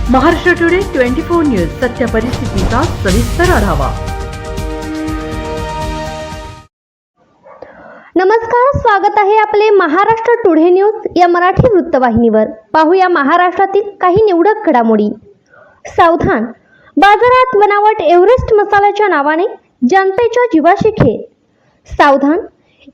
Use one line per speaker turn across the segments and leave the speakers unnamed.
Maharashtra today 24 news सत्य परिस्थितीचा सविस्तर आढावा।
नमस्कार, स्वागत आहे आपले महाराष्ट्र टुडे न्यूज या मराठी वृत्तवाहिनीवर। पाहूया महाराष्ट्रातील काही निवडक घडामोडी। सावधान, बाजारात बनावट एव्हरेस्ट मसाल्याच्या नावाने जनतेच्या जीवाशी खेळ। सावधान,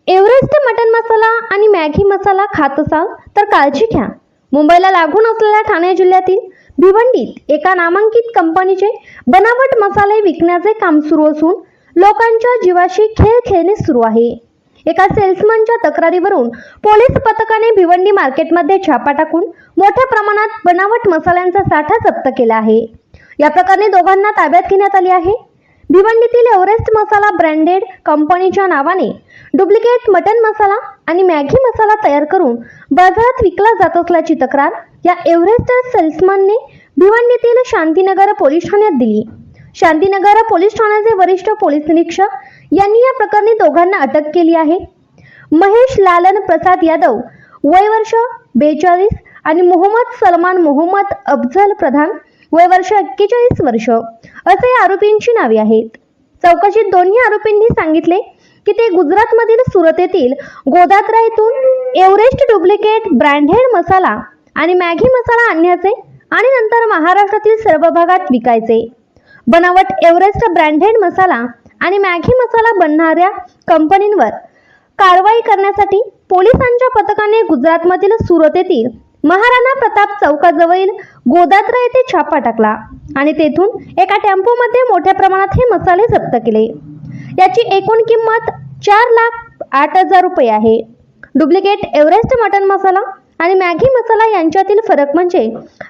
एव्हरेस्ट मटन मसाला आणि मॅगी मसाला खात असाल तर काळजी घ्या। मुंबईला लागून असलेल्या ठाणे जिल्ह्यातील भिवंडीत एका नामांकित कंपनीचे बनावट मसाले विकण्याचे काम सुरू असून लोकांच्या जीवाशी खेळ खेळणे सुरू आहे। एका सेल्समनच्या तक्रारीवरून पोलीस पथकाने भिवंडी मार्केटमध्ये छापा टाकून मोठ्या प्रमाणात बनावट मसाल्यांचा साठा जप्त केला आहे। या प्रकरणी दोघांना ताब्यात घेण्यात आले आहे। भिवंडीतील एव्हरेस्ट मसाला ब्रँडेड कंपनीच्या नावाने डुप्लिकेट मटन मसाला आणि मॅगी मसाला तयार करून बाजारात विकला जात असल्याची तक्रार या एव्हरेस्ट सेल्समनने भिवंडीतील शांतीनगर पोलीस ठाण्यात दिली। शांतीनगर पोलीस ठाण्याचे वरिष्ठ पोलीस निरीक्षक यांनी या प्रकरणी दोघांना अटक केली आहे। महेश लालन प्रसाद यादव वय वर्ष 42 आणि मोहम्मद सलमान मोहम्मद अफजल प्रधान वय वर्ष 41 वर्ष असे आरोपींची नावे आहेत। चौकशीत दोन्ही आरोपींनी सांगितले की ते गुजरातमधील सुरत येथील गोदात्रा येथून एव्हरेस्ट डुप्लिकेट ब्रँडेड मसाला आणि मॅगी मसाला आणण्याचे आणि नंतर महाराष्ट्रातील सर्व भागात विकायचे। बनावट एव्हरेस्ट ब्रँडेड मसाला आणि मॅगी मसाला बनवणाऱ्या कंपनींवर कारवाई करण्यासाठी पोलिसांच्या पथकाने गुजरातमधील सुरत येथील महाराणा प्रताप चौकाजवळील गोदात्रा येथे छापा टाकला आणि तेथून एका टेम्पोमध्ये मोठ्या प्रमाणात हे मसाले जप्त केले। याची एकूण किंमत 4,08,000 रुपये आहे। डुप्लिकेट एव्हरेस्ट मटन मसाला आणि मॅगी मसाला यांच्यातील फरक म्हणजे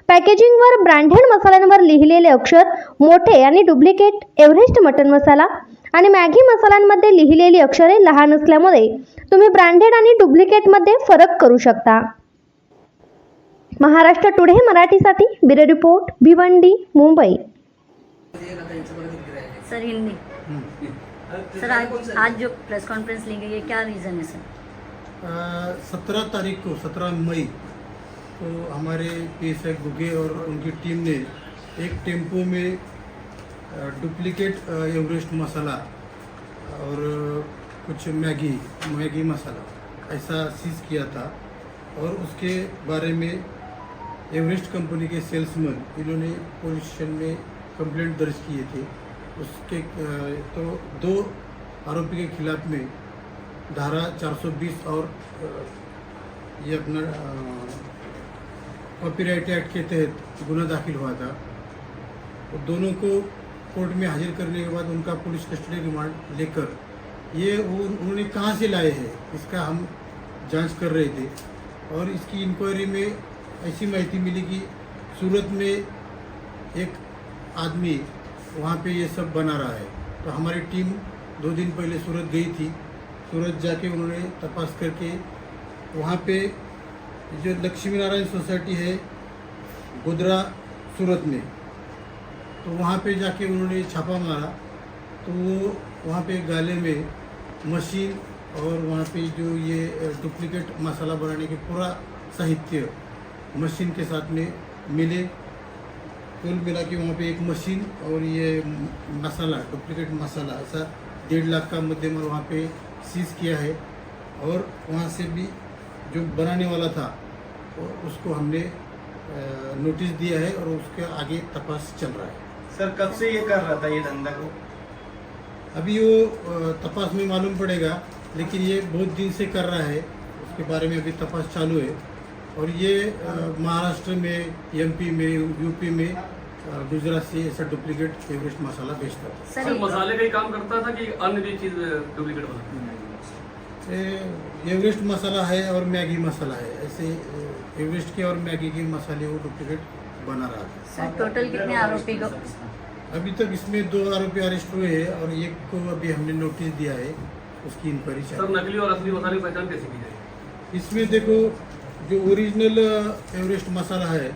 पॅकेजिंगवर ब्रँडेड मसाल्यांवर लिहिलेले अक्षर मोठे आणि डुप्लिकेट एव्हरेस्ट मटन मसाला आणि मॅगी मसाल्यांमध्ये लिहिलेली अक्षरे लहान असल्यामुळे तुम्ही ब्रँडेड आणि डुप्लिकेटमध्ये फरक करू शकता। महाराष्ट्र टुडे मराठीसाठी bureau report, Bhiwandi, Mumbai.
Sir Hindi sir आज जो प्रेस कॉन्फ्रेंस ली गई है क्या रीज़न है सर?
17 तारीख को 17 मई को हमारे PSI गुगे और उनकी टीम ने एक टेम्पो में डुप्लीकेट एवरेस्ट मसाला और कुछ मैगी मसाला ऐसा सीज किया था और उसके बारे में एवरेस्ट कंपनी के सेल्समैन इन्होंने पुलिस स्टेशन में कंप्लेंट दर्ज किए थे। उसके तो 2 आरोपी के खिलाफ में धारा 420 और ये अपना कॉपीराइट एक्ट के तहत गुना दाखिल हुआ था। तो दोनों को कोर्ट में हाजिर करने के बाद उनका पुलिस कस्टडी रिमांड लेकर ये उन्होंने कहाँ से लाए हैं इसका हम जांच कर रहे थे और इसकी इंक्वायरी में ऐसी माहिती मिली कि सूरत में एक आदमी वहाँ पे ये सब बना रहा है। तो हमारी टीम 2 दिन पहले सूरत गई थी। सूरत जाके उन्होंने तपास करके वहाँ पे जो लक्ष्मी नारायण सोसाइटी है गोदरा सूरत में, तो वहाँ पे जाके उन्होंने छापा मारा। तो वो वहाँ पे गाले में मशीन और वहाँ पे जो ये डुप्लीकेट मसाला बनाने के पूरा साहित्य मशीन के साथ में मिले। कुल मिला के वहाँ पे एक मशीन और ये मसाला डुप्लीकेट मसाला ऐसा 1.5 लाख का मुद्देमाल वहाँ पे सीज किया है। और वहाँ से भी जो बनाने वाला था उसको हमने नोटिस दिया है और उसके आगे तपास चल रहा है।
सर कब से ये कर रहा था ये धंधा को?
अभी वो तपास में मालूम पड़ेगा, लेकिन ये बहुत दिन से कर रहा है, उसके बारे में अभी तपास चालू है। और ये महाराष्ट्र में, MP में, UP में, गुजरात से ऐसा डुप्लीकेट एवरेस्ट मसाला बेचता था।
सर मसाले का ही काम करता था कि अन्य भी चीज़ डुप्लीकेट बनाता?
एवरेस्ट मसाला है और मैगी मसाला है, ऐसे एवरेस्ट के और मैगी के मसाले वो डुप्लीकेट बना रहा था।
सर टोटल कितने आरोपी को?
अभी तक इसमें 2 आरोपी अरेस्ट हुए हैं और एक को अभी हमने नोटिस दिया है, उसकी इंक्वायरी चल रही है।
सर नकली और असली मसाले की पहचान कैसे की जाएगी?
इसमें देखो जो ओरिजिनल एवरेस्ट मसाला है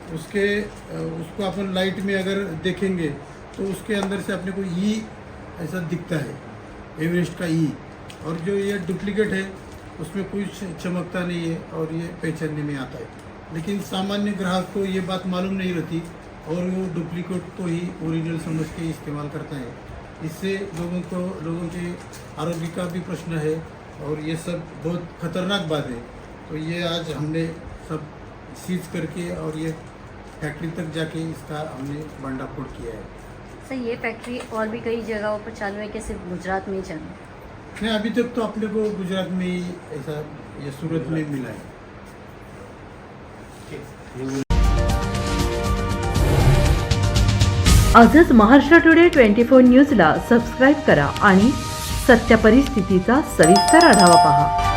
उसको अपन लाइट में अगर देखेंगे तो उसके अंदर से अपने को ई ऐसा दिखता है, एवरेस्ट का ई। और जो ये डुप्लीकेट है उसमें कुछ चमकता नहीं है और ये पहचानने में आता है। लेकिन सामान्य ग्राहक को ये बात मालूम नहीं रहती और वो डुप्लीकेट को ही ओरिजिनल समझ के इस्तेमाल करता है। इससे लोगों के आरोग्य का भी प्रश्न है और ये सब बहुत खतरनाक बात है। तो ये आज हमने सब सीज करके और ये फैक्ट्री तक जाके इसका हमने भंडाफोड़ किया है।
सर ये फैक्ट्री और भी कई जगहों पर चालू है कि सिर्फ गुजरात में ही चालू है?
नहीं, अभी तक तो अपने को गुजरात में ही ऐसा ये सूरत में मिला है।
आजच महाराष्ट्र टुडे 24 न्यूजला सबस्क्राईब करा आणि सत्य परिस्थितीचा सविस्तर आढावा पहा.